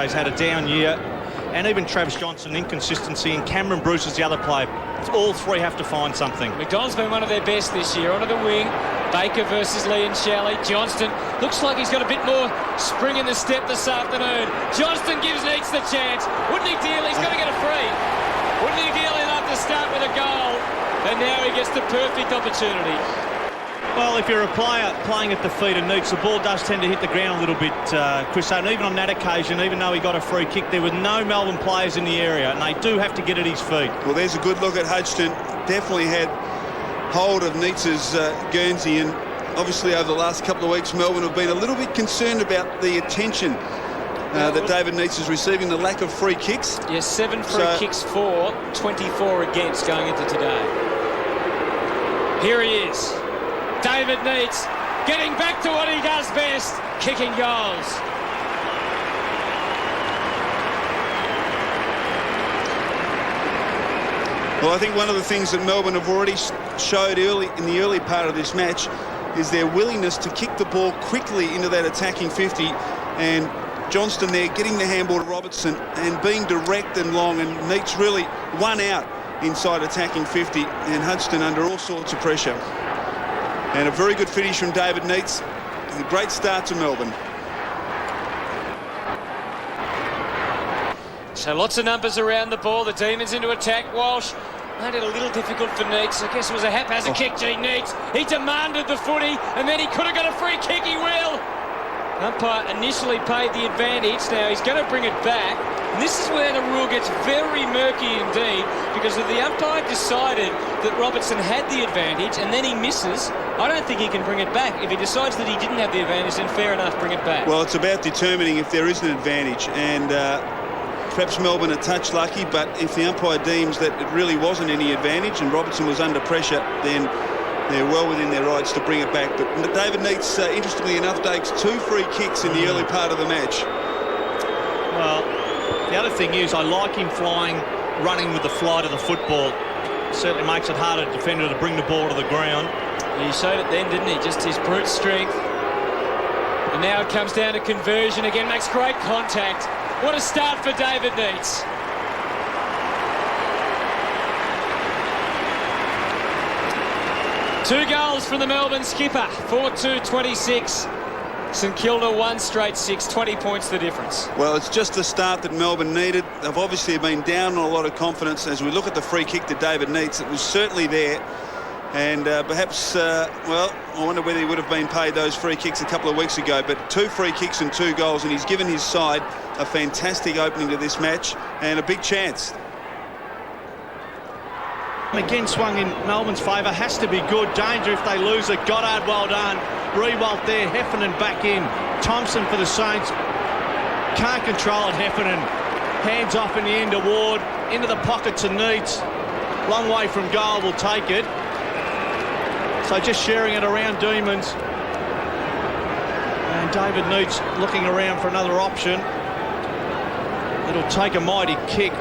He's had a down year, and even Travis Johnson, inconsistency, and Cameron Bruce is the other player. All three have to find something. McDonald's been one of their best this year. Onto the wing, Baker versus Lee and Shelley. Johnston looks like he's got a bit more spring in the step this afternoon. Johnston gives Neitz the chance. Wouldn't he deal? He's got to get a free. Wouldn't he deal enough to start with a goal? And now he gets the perfect opportunity. Well, if you're a player playing at the feet of Neitz, the ball does tend to hit the ground a little bit, Chris. And even on that occasion, even though he got a free kick, there were no Melbourne players in the area, and they do have to get at his feet. Well, there's a good look at Hodgson. Definitely had hold of Neitz's Guernsey, and obviously over the last couple of weeks, Melbourne have been a little bit concerned about the attention that David Neitz is receiving, the lack of free kicks. Yes, 7 free kicks for, 24 against going into today. Here he is. David Neitz getting back to what he does best, kicking goals. Well, I think one of the things that Melbourne have already showed in the early part of this match is their willingness to kick the ball quickly into that attacking 50, and Johnston there getting the handball to Robertson and being direct and long, and Neitz really one out inside attacking 50, and Hodgson under all sorts of pressure. And a very good finish from David Neitz. A great start to Melbourne. So lots of numbers around the ball. The Demons into attack. Walsh made it a little difficult for Neitz. I guess it was a haphazard kick, Neitz. He demanded the footy, and then he could have got a free kick. He will. Umpire initially paid the advantage. Now he's going to bring it back. And this is where the rule gets very murky indeed, because if the umpire decided that Robertson had the advantage and then he misses, I don't think he can bring it back. If he decides that he didn't have the advantage, then fair enough, bring it back. Well, it's about determining if there is an advantage, and perhaps Melbourne a touch lucky, but if the umpire deems that it really wasn't any advantage and Robertson was under pressure, then they're well within their rights to bring it back. But David Neitz, interestingly enough, takes 2 free kicks in the early part of the match. Well, the other thing is I like him flying, running with the flight of the football. Certainly makes it harder for a defender to bring the ball to the ground. He showed it then, didn't he? Just his brute strength. And now it comes down to conversion again. Makes great contact. What a start for David Neitz. Two goals from the Melbourne skipper. 4-2-26. St Kilda 1 straight 6. 20 points the difference. Well, it's just the start that Melbourne needed. They've obviously been down on a lot of confidence. As we look at the free kick to David Neitz, it was certainly there. And perhaps, well, I wonder whether he would have been paid those free kicks a couple of weeks ago. But 2 free kicks and 2 goals, and he's given his side a fantastic opening to this match and a big chance. Again, swung in Melbourne's favour. Has to be good. Danger if they lose it. Goddard, well done. Rewalt there. Heffernan back in. Thompson for the Saints. Can't control it, Heffernan. Hands off in the end to Ward. Into the pocket to Neitz. Long way from goal, will take it. So just sharing it around Demons. And David Neitz looking around for another option. It'll take a mighty kick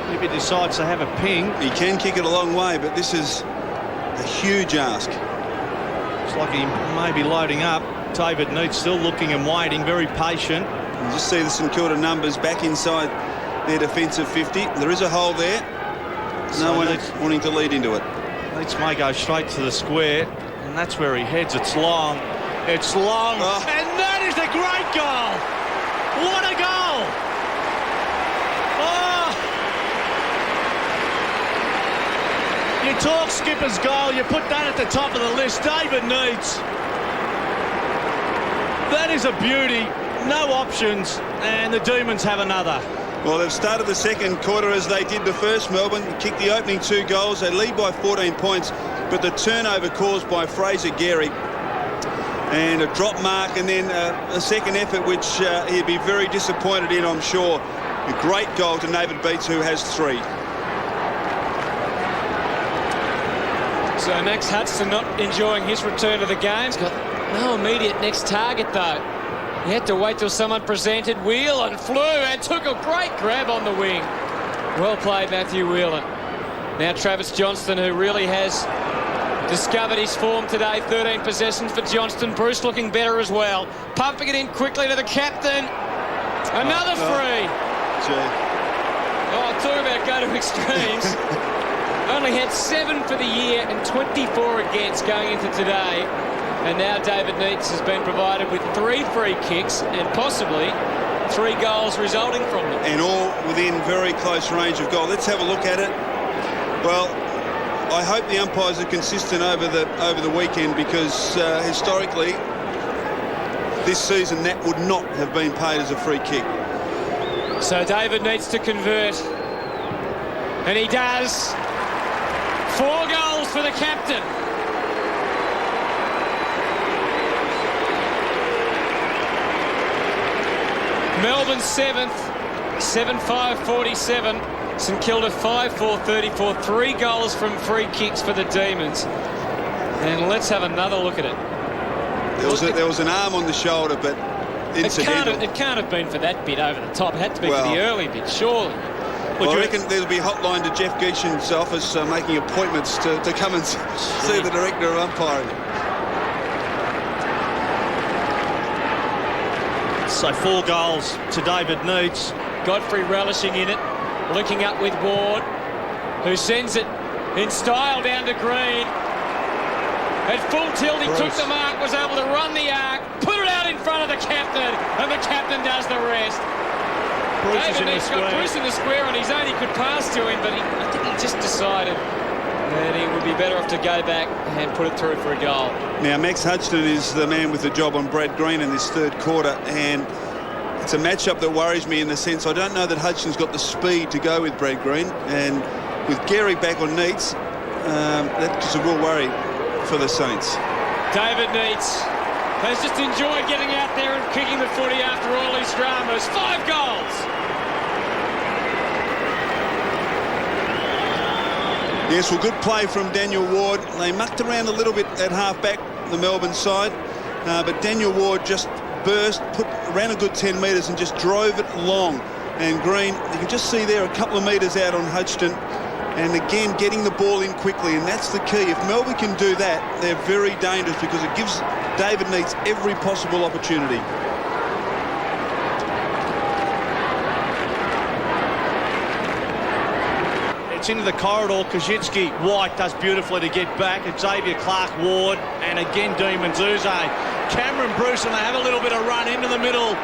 if he decides to have a ping. He can kick it a long way, but this is a huge ask. Looks like he may be loading up. David Neitz still looking and waiting, very patient. You just see the St Kilda numbers back inside their defensive 50. There is a hole there. No one wanting to lead into it. Neitz may go straight to the square, and that's where he heads. It's long. It's long. Oh. And that is a great goal. What a goal. Oh. You talk skipper's goal, you put that at the top of the list. David Neitz. That is a beauty. No options, and the Demons have another. Well, they've started the second quarter as they did the first. Melbourne kicked the opening 2 goals. They lead by 14 points, but the turnover caused by Fraser Gehry and a drop mark, and then a second effort which he'd be very disappointed in, I'm sure. A great goal to David Beats, who has 3. So Max Hodgson not enjoying his return to the game. He's got no immediate next target though. He had to wait till someone presented. Whelan flew and took a great grab on the wing. Well played, Matthew Whelan. Now Travis Johnston, who really has discovered his form today. 13 possessions for Johnston. Bruce looking better as well. Pumping it in quickly to the captain. Another free. Gee. Oh, talk about go to extremes. Only had 7 for the year and 24 against going into today. And now David Neitz has been provided with 3 free kicks and possibly 3 goals resulting from them. And all within very close range of goal. Let's have a look at it. Well, I hope the umpires are consistent over the weekend, because historically this season that would not have been paid as a free kick. So David needs to convert. And he does. 4 goals for the captain. Melbourne 7th, 7-5-47. St Kilda 5-4-34. 3 goals from free kicks for the Demons. And let's have another look at it. There was an arm on the shoulder, but incidental. It can't have been for that bit over the top. It had to be for the early bit, surely. Well, I reckon there'll be a hotline to Jeff Geesham's office making appointments to come and see the director of umpiring. So 4 goals to David Neitz. Godfrey relishing in it, linking up with Ward, who sends it in style down to Green. At full tilt, he took the mark, was able to run the arc, put it out in front of the captain, and the captain does the rest. David Neitz got Bruce in the square on his own. He could pass to him, but I think he just decided that he would be better off to go back and put it through for a goal. Now, Max Hudson is the man with the job on Brad Green in this 3rd quarter, and it's a matchup that worries me in the sense I don't know that Hudson's got the speed to go with Brad Green, and with Gary back on Neitz, that's a real worry for the Saints. David Neitz has just enjoyed getting out there and kicking the footy after all these dramas. 5 goals! Yes, well, good play from Daniel Ward. They mucked around a little bit at half-back, the Melbourne side, but Daniel Ward just burst, ran a good 10 metres and just drove it long. And Green, you can just see there a couple of metres out on Hodgson, and again getting the ball in quickly, and that's the key. If Melbourne can do that, they're very dangerous, because it gives David Neitz every possible opportunity. It's into the corridor. Kajitsky, White does beautifully to get back. Xavier Clark, Ward, and again Demons Uze. Cameron Bruce, and they have a little bit of run into the middle.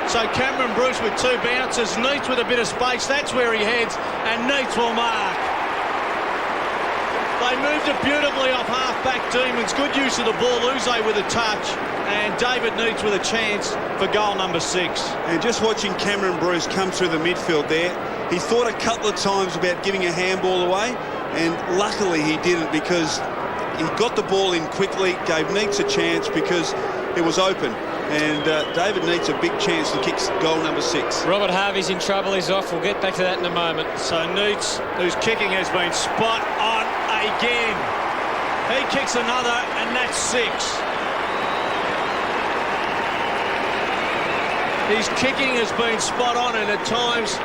So Cameron Bruce with 2 bounces. Neitz with a bit of space. That's where he heads, and Neitz will mark. They moved it beautifully off half-back Demons. Good use of the ball. Uze with a touch, and David Neitz with a chance for goal number 6. And just watching Cameron Bruce come through the midfield there, he thought a couple of times about giving a handball away, and luckily he didn't, because he got the ball in quickly, gave Neitz a chance because it was open. And David Neitz a big chance to kick goal number 6. Robert Harvey's in trouble. He's off. We'll get back to that in a moment. So Neitz, whose kicking has been spot on again. He kicks another, and that's 6. His kicking has been spot on, and at times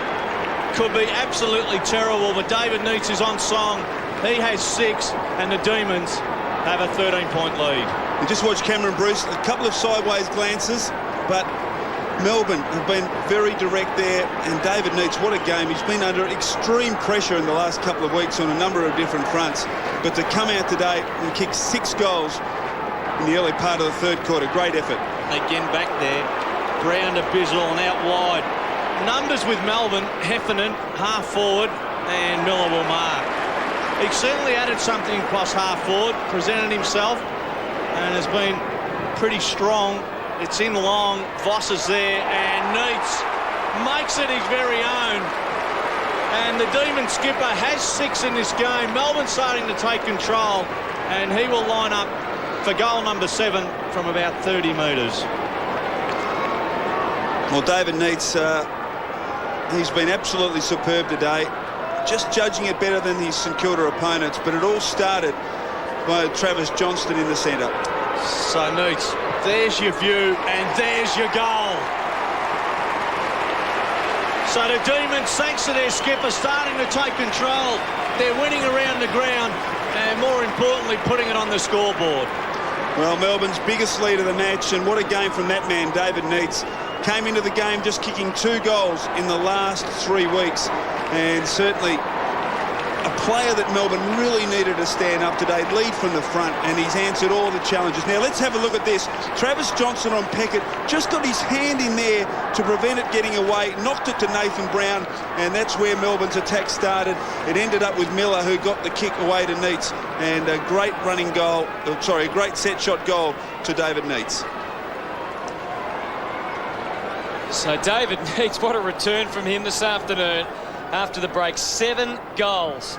could be absolutely terrible, but David Neitz is on song. He has 6, and the Demons have a 13-point lead. And just watch Cameron Bruce, a couple of sideways glances, but Melbourne have been very direct there, and David Neitz, what a game. He's been under extreme pressure in the last couple of weeks on a number of different fronts, but to come out today and kick 6 goals in the early part of the 3rd quarter, great effort. Again back there, Brown to Bizzle and out wide. Numbers with Melbourne, Heffernan, half forward, and Miller will mark. He certainly added something across half forward, presented himself, and has been pretty strong. It's in long, Voss is there, and Neitz makes it his very own. And the Demon skipper has 6 in this game. Melbourne starting to take control, and he will line up for goal number 7 from about 30 metres. Well, David Neitz, he's been absolutely superb today. Just judging it better than his St Kilda opponents, but it all started by Travis Johnston in the centre. So Neitz, there's your view, and there's your goal. So the Demons, thanks to their skipper, starting to take control. They're winning around the ground, and more importantly, putting it on the scoreboard. Well, Melbourne's biggest lead of the match, and what a game from that man, David Neitz. came into the game just kicking 2 goals in the last 3 weeks, and certainly a player that Melbourne really needed to stand up today, lead from the front, and he's answered all the challenges. Now let's have a look at this. Travis Johnson on Peckett just got his hand in there to prevent it getting away, knocked it to Nathan Brown, and that's where Melbourne's attack started. It ended up with Miller, who got the kick away to Neitz, and a great running goal, a great set shot goal to David Neitz. So David Neitz, what a return from him this afternoon after the break. 7 goals.